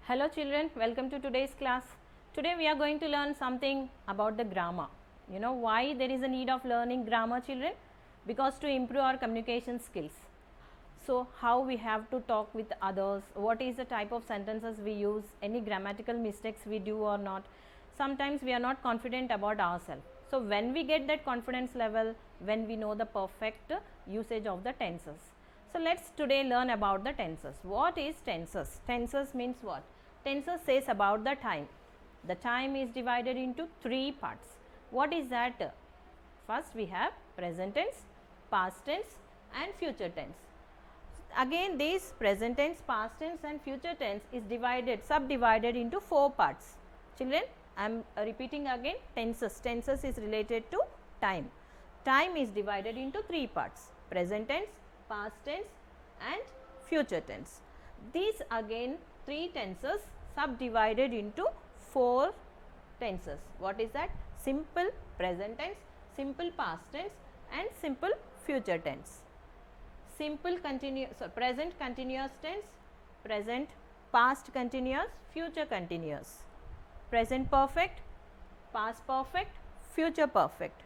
Hello children, welcome to today's class. Today we are going to learn something about the grammar. You know why there is a need of learning grammar, children? Because to improve our communication skills. So how we have to talk with others, what is the type of sentences we use, any grammatical mistakes we do or not. Sometimes we are not confident about ourselves. So when we get that confidence level, when we know the perfect usage of the tenses. So let's today learn about the tenses. What is tenses? Tenses means what? Tenses says about the time. The time is divided into three parts. What is that? First we have present tense, past tense and future tense. Again this present tense, past tense and future tense is subdivided into four parts. Children, I am repeating again, tenses. Tenses is related to time. Time is divided into three parts: present tense, past tense and future tense. These again three tenses subdivided into four tenses. What is that? Simple present tense, simple past tense and simple future tense. Simple present continuous tense, present past continuous, future continuous. Present perfect, past perfect, future perfect.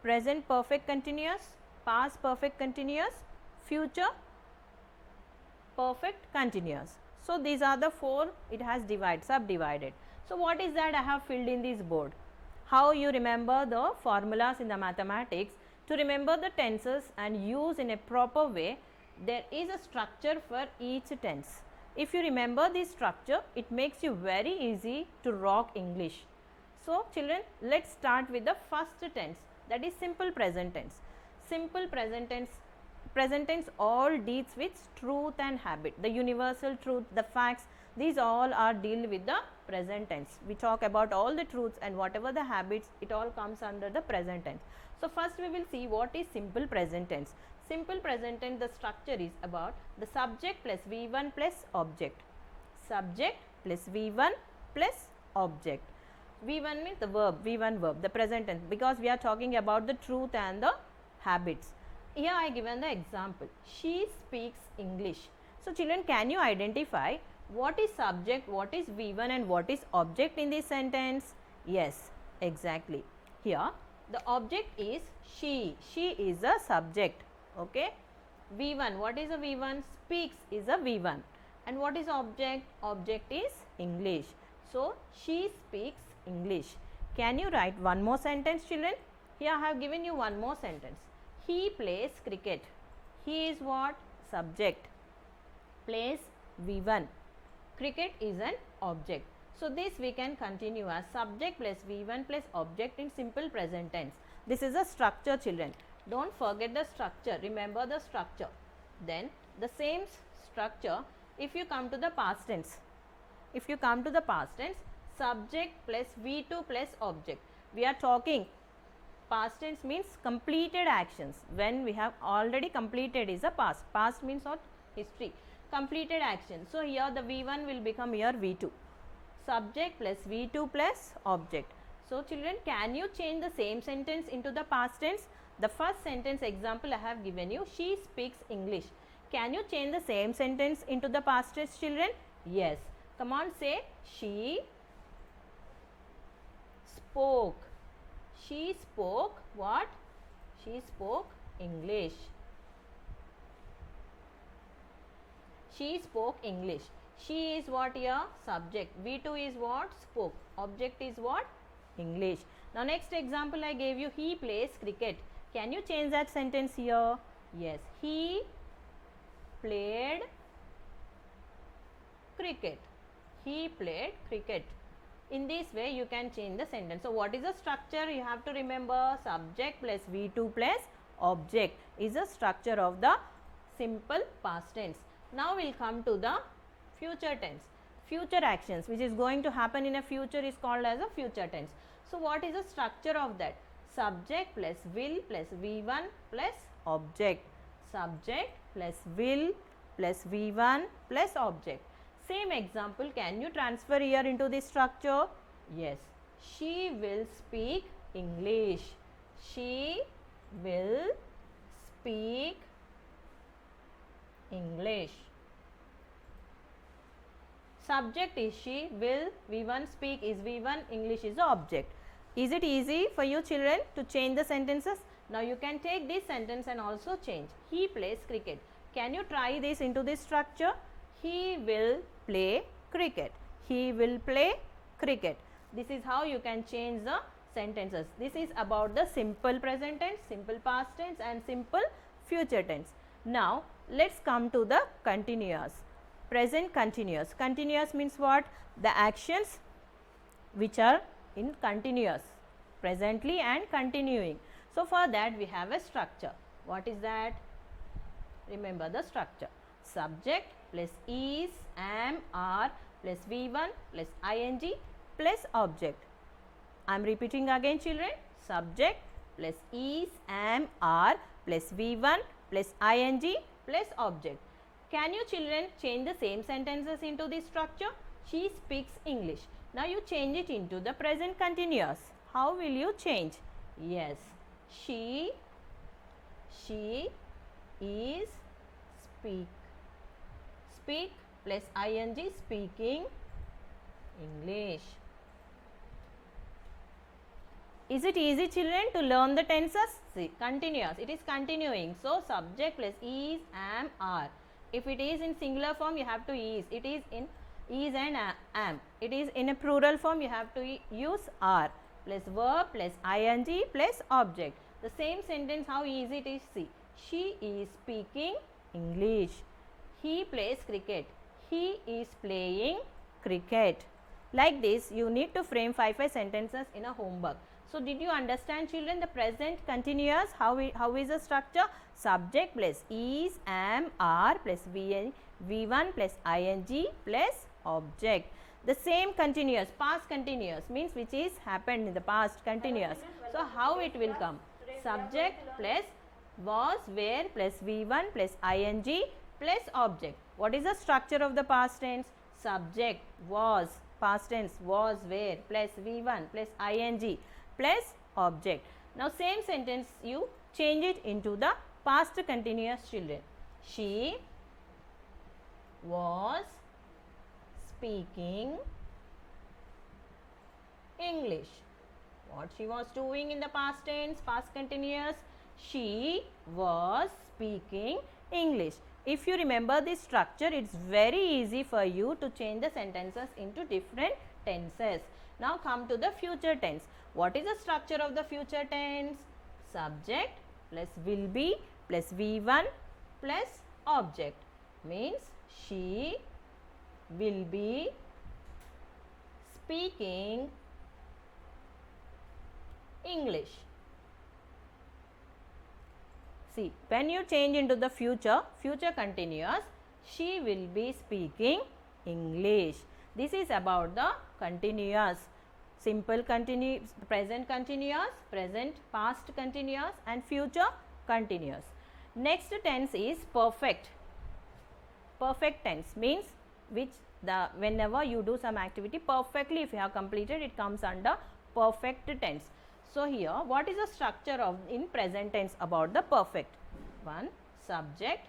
Present perfect continuous, past perfect continuous, future perfect continuous. So these are the four, it has subdivided. So what is that I have filled in this board? How you remember the formulas in the mathematics. To remember the tenses and use in a proper way, there is a structure for each tense. If you remember this structure, it makes you very easy to rock English. So children, let's start with the first tense, that is simple present tense. Simple present tense all deals with truth and habit, the universal truth, the facts, these all are deal with the present tense. We talk about all the truths and whatever the habits, it all comes under the present tense. So first we will see what is simple present tense. Simple present tense, the structure is about the subject plus V1 plus object. Subject plus V1 plus object. V1 means the verb, V1 verb, the present tense, because we are talking about the truth and the habits. Here I given the example, she speaks English. So children, can you identify what is subject, what is V1 and what is object in this sentence? Yes, exactly. Here the object is she is a subject. Okay. V1, what is a V1? Speaks is a V1. And what is object? Object is English. So she speaks English. Can you write one more sentence, children? Here I have given you one more sentence. He plays cricket. He is what? Subject. Plays V1. Cricket is an object. So this we can continue as subject plus V1 plus object in simple present tense. This is a structure, children. Don't forget the structure. Remember the structure. Then the same structure if you come to the past tense. If you come to the past tense, subject plus V2 plus object. We are talking past tense means completed actions. When we have already completed is a past. Past means what? History. Completed action. So here the V1 will become here V2. Subject plus V2 plus object. So children, can you change the same sentence into the past tense? The first sentence example I have given you, she speaks English. Can you change the same sentence into the past tense, children? Yes. Come on, say she spoke. She spoke what? She spoke English. She spoke English. She is what here? Subject. V2 is what? Spoke. Object is what? English. Now next example I gave you, he plays cricket. Can you change that sentence here? Yes. He played cricket. He played cricket. In this way you can change the sentence. So what is the structure? You have to remember subject plus V2 plus object is the structure of the simple past tense. Now we will come to the future tense. Future actions which is going to happen in a future is called as a future tense. So what is the structure of that? Subject plus will plus V1 plus object. Subject plus will plus V1 plus object. Same example, can you transfer here into this structure? Yes. She will speak English. She will speak English. Subject is she, will, V1, speak is V1, English is the object. Is it easy for you children to change the sentences? Now you can take this sentence and also change. He plays cricket. Can you try this into this structure? He will play cricket. He will play cricket. This is how you can change the sentences. This is about the simple present tense, simple past tense and simple future tense. Now let's come to the continuous. Present continuous. Continuous means what? The actions which are in continuous, presently and continuing. So for that we have a structure. What is that? Remember the structure. Subject plus is, am, are plus V1 plus ing plus object. I am repeating again children. Subject plus is, am, are plus V1 plus ing plus object. Can you children change the same sentences into this structure? She speaks English. Now you change it into the present continuous. How will you change? Yes, she is speak plus ing, speaking English. Is it easy children to learn the tenses? See, continuous, it is continuing. So subject plus is, am, are. If it is in singular form, you have to is. It is in is and am. It is in a plural form, you have to use are plus verb plus ing plus object. The same sentence, how easy it is. See, she is speaking English. He plays cricket. He is playing cricket. Like this, you need to frame 5 sentences in a homework. So did you understand children the present continuous? How is the structure? Subject plus is, am, are plus V1 plus ing plus object. The same continuous, past continuous means which is happened in the past continuous. So how it will come? Subject plus was, were plus V1 plus ing plus object. What is the structure of the past tense? Subject was, past tense was, were plus V1 plus ing plus object. Now same sentence you change it into the past continuous children. She was speaking English. What she was doing in the past tense, past continuous? She was speaking English. If you remember this structure, it's very easy for you to change the sentences into different tenses. Now come to the future tense. What is the structure of the future tense? Subject plus will be plus V1 plus object means she will be speaking English. See, when you change into the future continuous, she will be speaking English. This is about the continuous. Simple continuous, present continuous, present past continuous and future continuous. Next tense is perfect. Perfect tense means which the whenever you do some activity perfectly, if you have completed, it comes under perfect tense. So here what is the structure of in present tense about the perfect? One, subject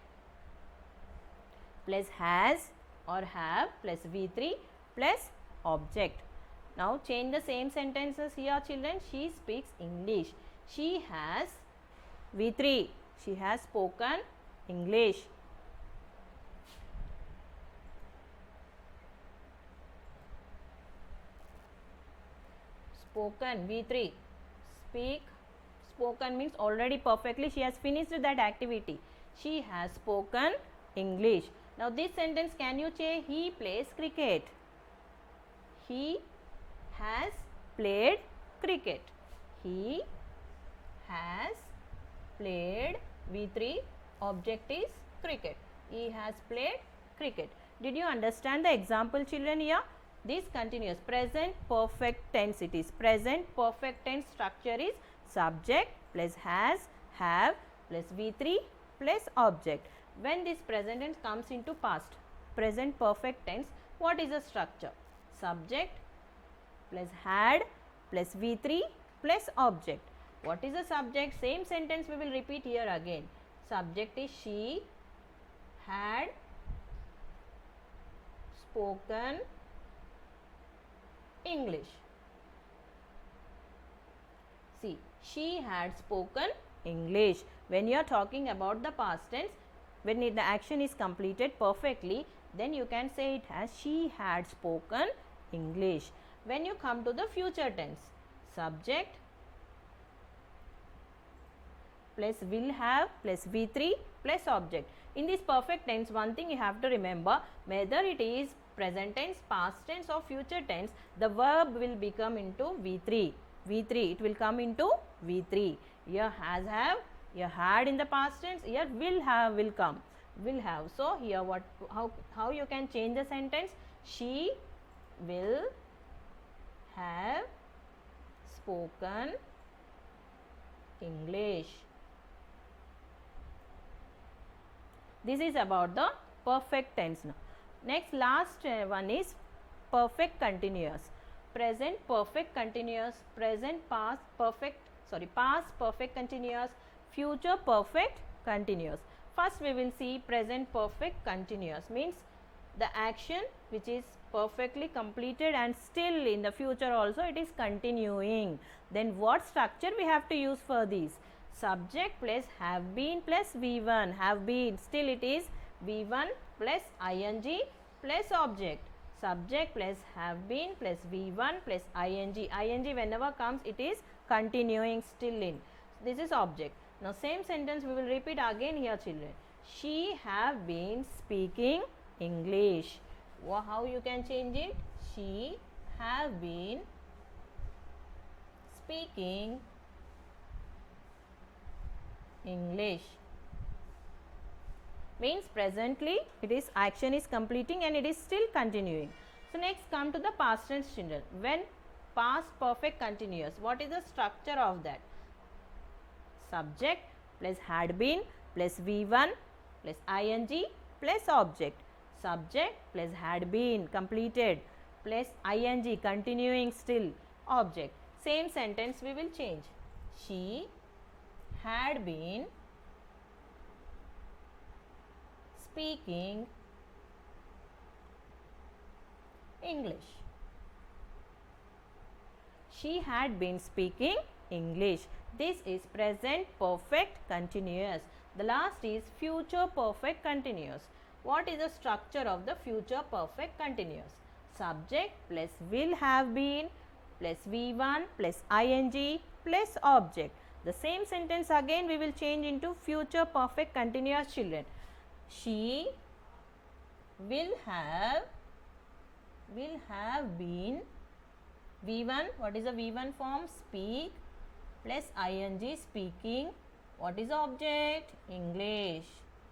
plus has or have plus V3 plus object. Now change the same sentences here children. She speaks English. She has V3. She has spoken English. Spoken V3. Speak. Spoken means already perfectly she has finished that activity. She has spoken English. Now this sentence can you say he plays cricket? He has played cricket. He has played V3, object is cricket. He has played cricket. Did you understand the example children here? This continuous present perfect tense, it is present perfect tense structure is subject plus has, have plus V3 plus object. When this present tense comes into past present perfect tense, what is the structure? Subject plus had plus V3 plus object. What is the subject? Same sentence we will repeat here again. Subject is she had spoken English. See, she had spoken English. When you are talking about the past tense, when the action is completed perfectly, then you can say it as she had spoken English. When you come to the future tense, subject plus will have plus V3 plus object. In this perfect tense, one thing you have to remember, whether it is present tense, past tense or future tense, the verb will become into V3. V3, it will come into V3. Here has have, here had in the past tense, here will have will come. Will have. So here how you can change the sentence? She will have spoken English. This is about the perfect tense now. Next, last one is perfect continuous. Present perfect continuous, present past perfect, past perfect continuous, future perfect continuous. First we will see present perfect continuous, means the action which is perfectly completed and still in the future also it is continuing. Then what structure we have to use for these? Subject plus have been plus V1. Have been, still it is V1 plus ing plus object. Subject plus have been plus V1 plus ing. Ing whenever comes it is continuing still in. This is object. Now same sentence we will repeat again here, children. She have been speaking English. How you can change it? She have been speaking English. Means presently it is action is completing and it is still continuing. So next come to the past tense, children. When past perfect continuous, what is the structure of that? Subject plus had been plus V1 plus ing plus object. Subject plus had been completed plus ing continuing still object. Same sentence we will change. She had been speaking English. She had been speaking English. This is present perfect continuous. The last is future perfect continuous. What is the structure of the future perfect continuous? Subject plus will have been plus V1 plus ing plus object. The same sentence again we will change into future perfect continuous, children. She will have been V1, what is the V1 form? Speak plus ing speaking. What is the object? English.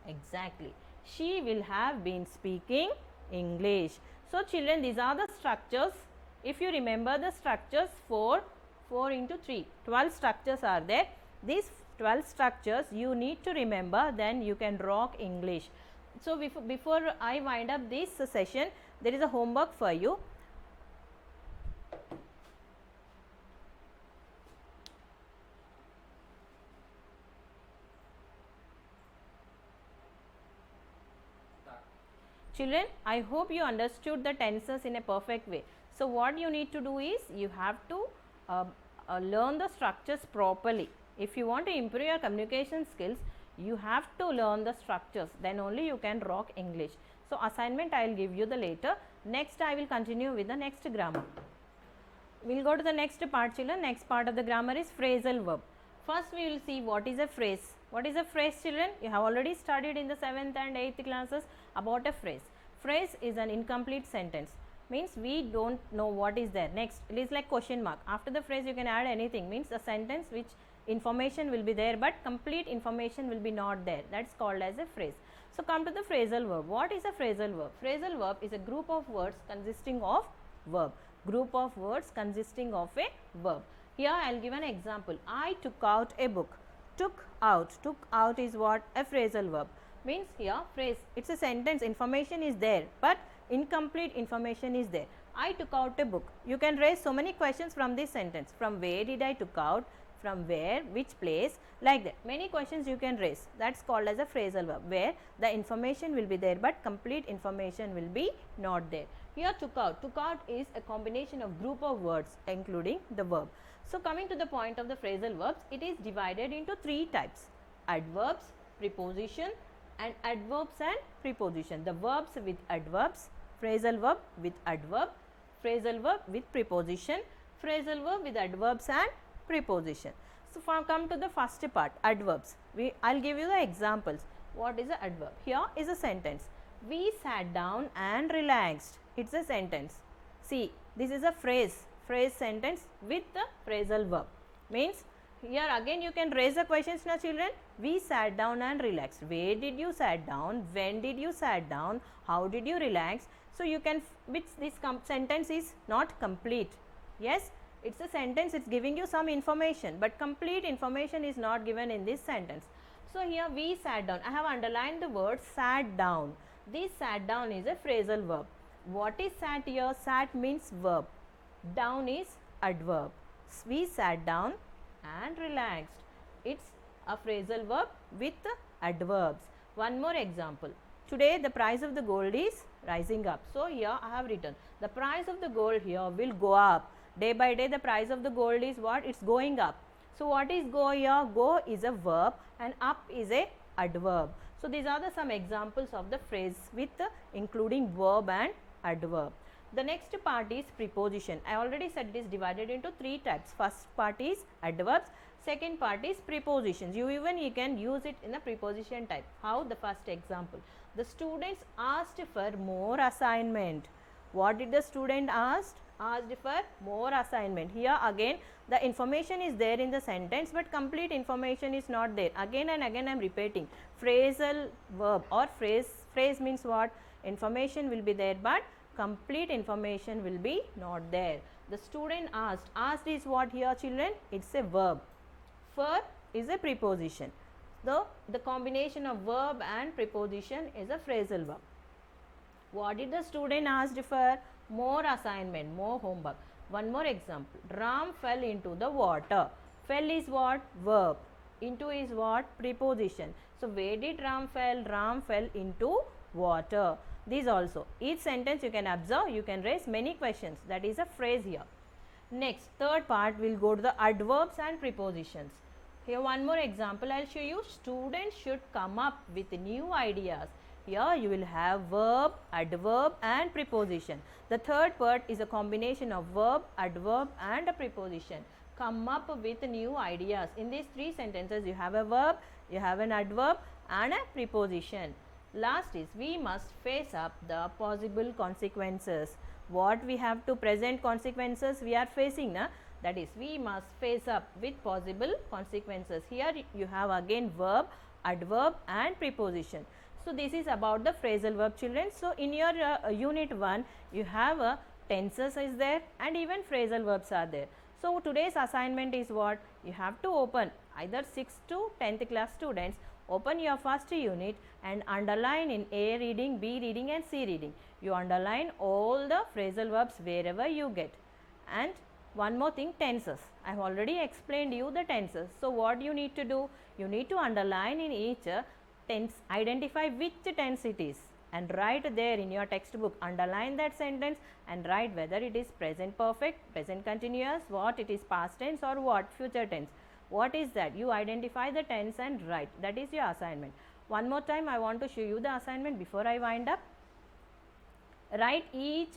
Exactly. She will have been speaking English. So children, these are the structures. If you remember the structures, 4 into 3, 12 structures are there. These 12 structures you need to remember, then you can rock English. So before I wind up this session, there is a homework for you. Children, I hope you understood the tenses in a perfect way. So what you need to do is, you have to learn the structures properly. If you want to improve your communication skills, you have to learn the structures, then only you can rock English. So assignment I will give you the later. Next I will continue with the next grammar. We will go to the next part, children. Next part of the grammar is phrasal verb. First we will see what is a phrase. What is a phrase, children? You have already studied in the 7th and 8th classes about a phrase. Phrase is an incomplete sentence. Means we don't know what is there. Next, it is like question mark. After the phrase you can add anything. Means a sentence which information will be there but complete information will be not there. That's called as a phrase. So come to the phrasal verb. What is a phrasal verb? Phrasal verb is a group of words consisting of verb. Group of words consisting of a verb. Here I will give an example. I took out a book. Took out. Took out is what? A phrasal verb. Means here phrase, it's a sentence, information is there but incomplete information is there. I took out a book. You can raise so many questions from this sentence. From where did I took out? from where, which place, like that. Many questions you can raise. That's called as a phrasal verb, where the information will be there but complete information will be not there. Here took out. Took out is a combination of group of words including the verb. So coming to the point of the phrasal verbs, it is divided into three types: adverbs, preposition, and adverbs and preposition. The verbs with adverbs, phrasal verb with adverb, phrasal verb with preposition, phrasal verb with adverbs and preposition. So come to the first part, adverbs. I'll give you the examples. What is an adverb? Here is a sentence. We sat down and relaxed. It's a sentence. See, this is a phrase sentence with the phrasal verb. Means here again you can raise the questions now children. We sat down and relaxed. Where did you sat down? When did you sat down? How did you relax? So you can, which this sentence is not complete. Yes, it's a sentence, it's giving you some information, but complete information is not given in this sentence. So here we sat down. I have underlined the word sat down. This sat down is a phrasal verb. What is sat here? Sat means verb. Down is adverb. We sat down and relaxed. It's a phrasal verb with adverbs. One more example. Today the price of the gold is rising up. So here I have written the price of the gold here will go up. Day by day the price of the gold is what? It's going up. So what is go here? Go is a verb and up is a adverb. So these are some examples of the phrase with including verb and adverb. The next part is preposition. I already said it is divided into three types. First part is adverbs. Second part is prepositions. You can use it in a preposition type. How? The first example. The students asked for more assignment. What did the student ask? Asked for more assignment. Here again the information is there in the sentence but complete information is not there. Again and again I am repeating. Phrasal verb or phrase means what? Information will be there but complete information will be not there. The student asked. Asked is what here children? It's a verb. For is a preposition. The combination of verb and preposition is a phrasal verb. What did the student ask for? More assignment, more homework. One more example. Ram fell into the water. Fell is what? Verb. Into is what? Preposition. So where did Ram fell? Ram fell into water. These also. Each sentence you can observe, you can raise many questions. That is a phrase here. Next, third part will go to the adverbs and prepositions. Here one more example I will show you. Students should come up with new ideas. Here you will have verb, adverb and preposition. The third part is a combination of verb, adverb and a preposition. Come up with new ideas. In these three sentences you have a verb, you have an adverb and a preposition. Last is we must face up the possible consequences. What we have to present consequences we are facing, na? That is we must face up with possible consequences. Here you have again verb, adverb and preposition. So this is about the phrasal verb children. So in your unit 1 you have tenses is there and even phrasal verbs are there. So today's assignment is what? You have to open either 6th to 10th class students, open your first unit and underline in A reading, B reading and C reading. You underline all the phrasal verbs wherever you get. And one more thing, tenses. I have already explained you the tenses. So what you need to do? You need to underline in each tense, identify which tense it is and write there in your textbook, underline that sentence and write whether it is present perfect, present continuous, what it is past tense or what future tense. What is that? You identify the tense and write. That is your assignment. One more time I want to show you the assignment before I wind up. Write each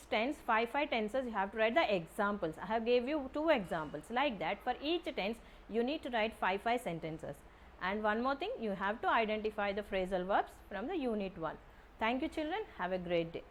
tense, 5 tenses you have to write the examples. I have gave you 2 examples like that. For each tense you need to write 5 sentences. And one more thing, you have to identify the phrasal verbs from the unit 1. Thank you children. Have a great day.